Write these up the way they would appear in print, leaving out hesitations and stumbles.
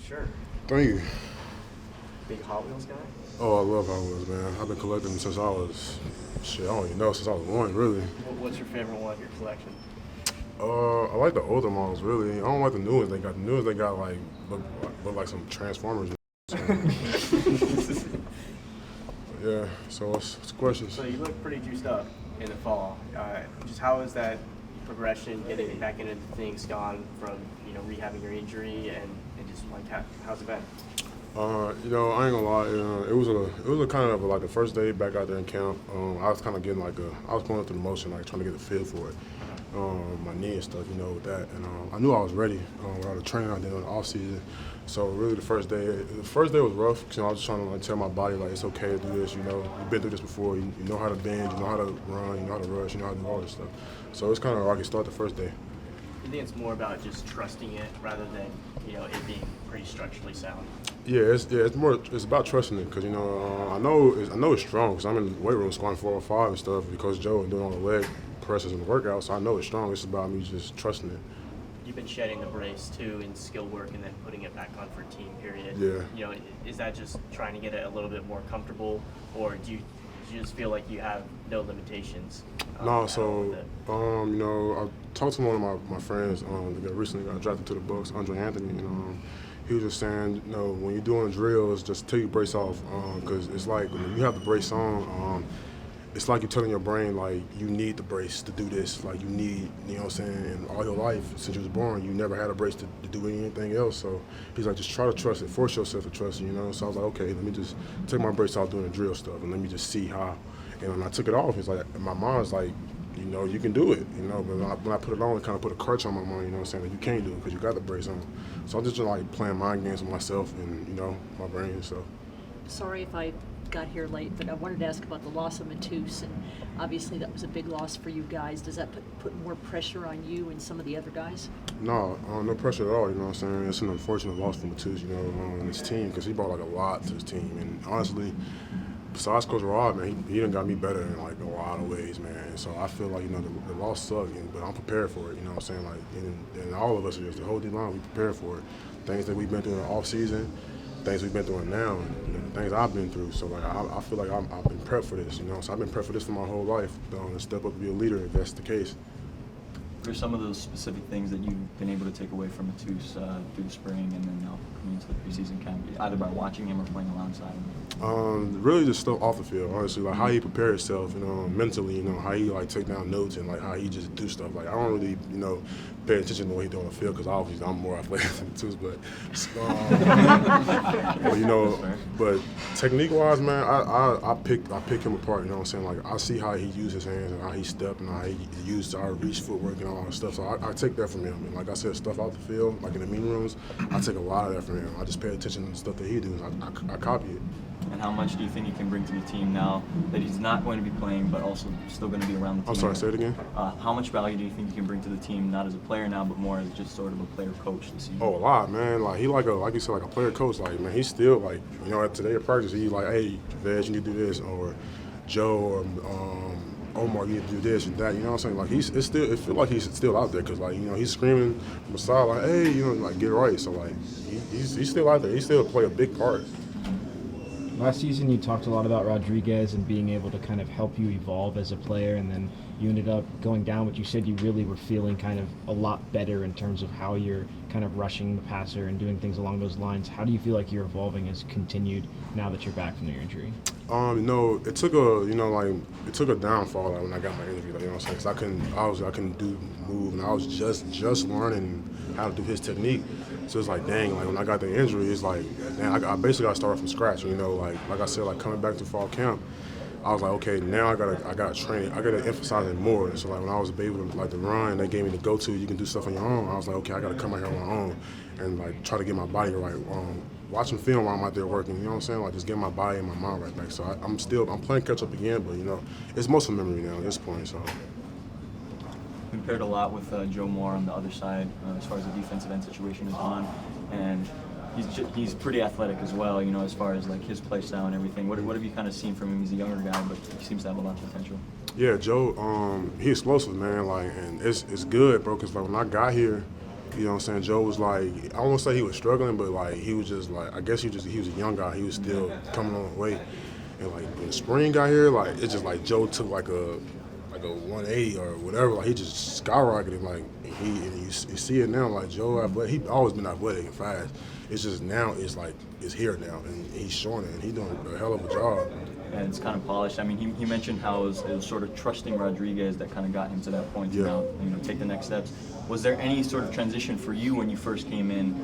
Sure. Thank you. Big Hot Wheels guy? Oh, I love Hot Wheels, man. I've been collecting them since I was, I don't even know, since I was one, really. What's your favorite one of your collection? I like the older models, really. I don't like the new ones they got. The new ones they got, like, look like some Transformers. Yeah, so what's the questions? So you look pretty juiced up in the fall. Just how is that progression, getting back into things gone from, rehabbing your injury and just like how's it been? I ain't gonna lie. It was a kind of like the first day back out there in camp. I was kind of getting I was going up through the motion, like trying to get the feel for it. My knee and stuff, with that. And I knew I was ready with all the training I did in the off season. So really, the first day was rough because I was just trying to tell my body it's okay to do this. You've been through this before. You know how to bend, you know how to run, you know how to rush, you know how to do all this stuff. So it's kind of like it started the first day. I think it's more about just trusting it rather than it being pretty structurally sound. Yeah, it's about trusting it because I know it's strong because I'm in the weight room squatting 405 and stuff because Joe and doing all the leg presses and the workouts. So I know it's strong. It's about me just trusting it. You've been shedding the brace too in skill work and then putting it back on for team period. Yeah. Is that just trying to get it a little bit more comfortable, or do you just feel like you have no limitations? No, so I talked to one of my friends that recently got drafted to the Bucks, Andre Anthony, and he was just saying, when you're doing drills, just take your brace off because it's like when you have the brace on, it's like you're telling your brain you need the brace to do this, you need, what I'm saying, and all your life since you was born, you never had a brace to do anything else. So he's like, just try to trust it, force yourself to trust it, So I was like, okay, let me just take my brace off doing the drill stuff and let me just see how. And when I took it off, it's like my mind's like, you can do it, but when I put it on, it kind of put a crutch on my mind, saying that you can't do it because you got the brace on. So I'm just playing mind games with myself and my brain. So. Sorry if I got here late, but I wanted to ask about the loss of Maty, and obviously that was a big loss for you guys. Does that put more pressure on you and some of the other guys? No, no pressure at all. You know what I'm saying? It's an unfortunate loss for Maty, and his team because he brought a lot to his team, and honestly. Besides Coach Rod, man, he done got me better in a lot of ways, man. So I feel like the loss sucked, but I'm prepared for it. You know what I'm saying? And all of us, the whole D-line, we prepared for it. Things that we've been through in the off season, things we've been through now, and the things I've been through. So I feel like I've been prepped for this. So I've been prepped for this for my whole life. To step up to be a leader if that's the case. What are some of those specific things that you've been able to take away from Maty through the spring and then now coming into the preseason camp, either by watching him or playing alongside him? Really just stuff off the field, honestly, how he prepare himself, mentally, how he take down notes and how he just do stuff. I don't really, pay attention to what he do on the field because obviously I'm more athletic than Maty, but technique-wise, man, I pick him apart. You know what I'm saying? I see how he uses his hands and how he step and how he uses our reach footwork and all that stuff. So I take that from him. And like I said, stuff out the field, in the meeting rooms, I take a lot of that from him. I just pay attention to the stuff that he does. I copy it. And how much do you think he can bring to the team now that he's not going to be playing, but also still going to be around the team? I'm sorry, say it again? How much value do you think he can bring to the team, not as a player now, but more as just sort of a player coach this season? Oh, a lot, man. He like you said, a player coach. Man, he's still today at practice, he's like, hey, Vez, you need to do this, or Joe, or Omar, you need to do this and that. You know what I'm saying? It feels like he's still out there because he's screaming from the side hey, get right. So he's still out there. He still play a big part. Last season, you talked a lot about Rodriguez and being able to kind of help you evolve as a player, and then you ended up going down, but you said you really were feeling kind of a lot better in terms of how you're kind of rushing the passer and doing things along those lines. How do you feel like your evolving has continued now that you're back from your injury? It took it took a downfall when I got my injury. You know what I'm saying? Because I couldn't move, and I was just learning how to do his technique. So it's dang, when I got the injury, it's man, I basically got to start from scratch. Like I said, coming back to fall camp, I was okay, now I gotta train it. I gotta emphasize it more. And so when I was able to run, they gave me the go-to. You can do stuff on your own. I was okay, I gotta come out here on my own and try to get my body right. Watching film while I'm out there working, you know what I'm saying? Just get my body and my mind right back. So I'm playing catch up again, but it's mostly memory now at this point. So. Compared a lot with Joe Moore on the other side as far as the defensive end situation is on, and he's pretty athletic as well, as far as his play style and everything. What have you kind of seen from him? He's a younger guy, but he seems to have a lot of potential. Yeah, Joe, he's explosive, man. And it's good, bro. Because when I got here, You know what I'm saying? Joe was like, I won't say he was struggling, but like he was just like, I guess he was a young guy. He was still coming on the way. And like when the spring got here, like it's just like Joe took like a 180 or whatever. Like he just skyrocketed. Like you see it now. Like Joe, he always been athletic and fast. It's just now it's here now, and he's showing it, and he's doing a hell of a job. And it's kind of polished. I mean, he mentioned how it was sort of trusting Rodriguez that kind of got him to that point to now, take the next steps. Was there any sort of transition for you when you first came in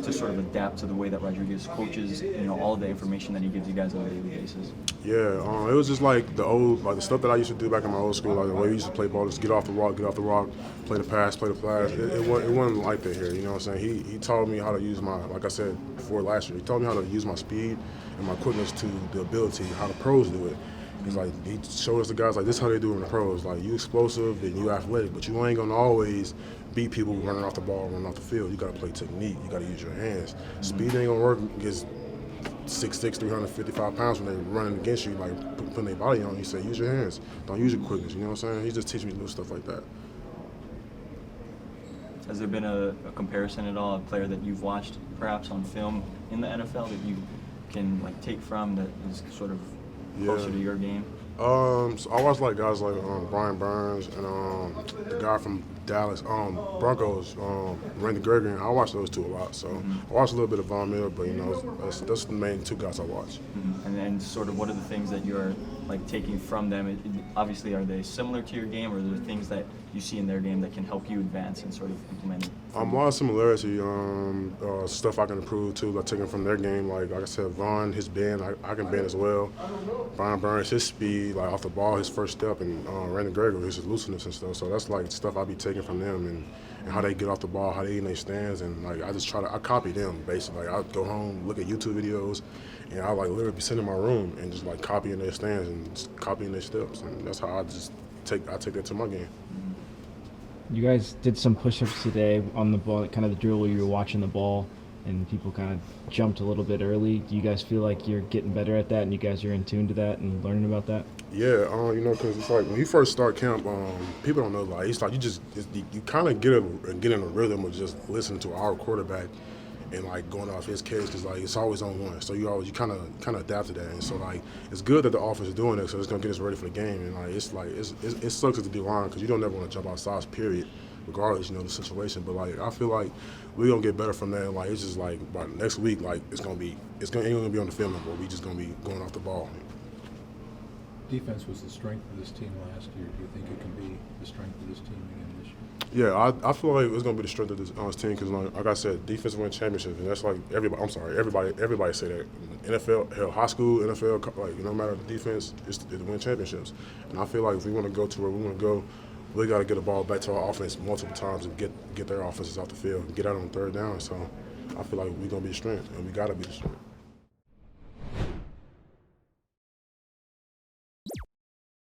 to sort of adapt to the way that Rodriguez coaches, all of the information that he gives you guys on a daily basis? Yeah, it was just like the stuff that I used to do back in my old school, like the way we used to play ball, just get off the rock, play the pass. It wasn't like that here, you know what I'm saying? He taught me how to use like I said before last year, he taught me how to use my speed and my quickness to the ability, how the pros do it. He's like, he showed us the guys like this is how they do it in the pros. Like you explosive and you athletic, but you ain't gonna always beat people running off the ball, running off the field. You gotta play technique. You gotta use your hands. Speed ain't gonna work against 6'6", 355 pounds when they're running against you, like putting their body on you. Say use your hands. Don't use your quickness. You know what I'm saying? He just teach me little stuff like that. Has there been a comparison at all, a player that you've watched perhaps on film in the NFL that you can take from that is sort of closer to your game? So I watch like guys like Brian Burns and the guy from Dallas, Broncos, Randy Gregory. I watch those two a lot. So I watch a little bit of Von Miller, but that's the main two guys I watch. And then sort of what are the things that you're taking from them? Obviously, are they similar to your game, or are there things that you see in their game that can help you advance and sort of implement it? A lot of similarity, stuff I can improve too, like taking from their game. Like I said, Von, his bend, I can bend as well. Brian Burns, his speed, like off the ball, his first step, and Randy Gregory, his looseness and stuff. So that's like stuff I be taking from them and how they get off the ball, how they in their stands, and like I copy them basically. Like I go home, look at YouTube videos, and I literally be sitting in my room and just copying their stands and just copying their steps, and that's how I take that to my game. You guys did some push-ups today on the ball, kind of the drill where you were watching the ball and people kind of jumped a little bit early. Do you guys feel like you're getting better at that and you guys are in tune to that and learning about that? Yeah, because it's like when you first start camp, people don't know. Like it's like you kind of get in a rhythm of just listening to our quarterback and going off his case, because it's always on one. So you kind of adapt to that, and so it's good that the offense is doing it, so it's gonna get us ready for the game. And it sucks at the D-line because you don't never want to jump outside, period, regardless the situation. But I feel like we're gonna get better from that. And it's just by next week, it's ain't gonna be on the film anymore. We just gonna be going off the ball. Defense was the strength of this team last year. Do you think it can be the strength of this team again this year? Yeah, I feel like it's gonna be the strength of this team because, like I said, defense win championships, and that's everybody. I'm sorry, everybody say that. NFL, hell, high school, NFL, no matter the defense, it's to win championships. And I feel like if we want to go to where we want to go, we got to get the ball back to our offense multiple times and get their offenses off the field and get out on third down. So I feel like we're gonna be the strength, and we got to be the strength.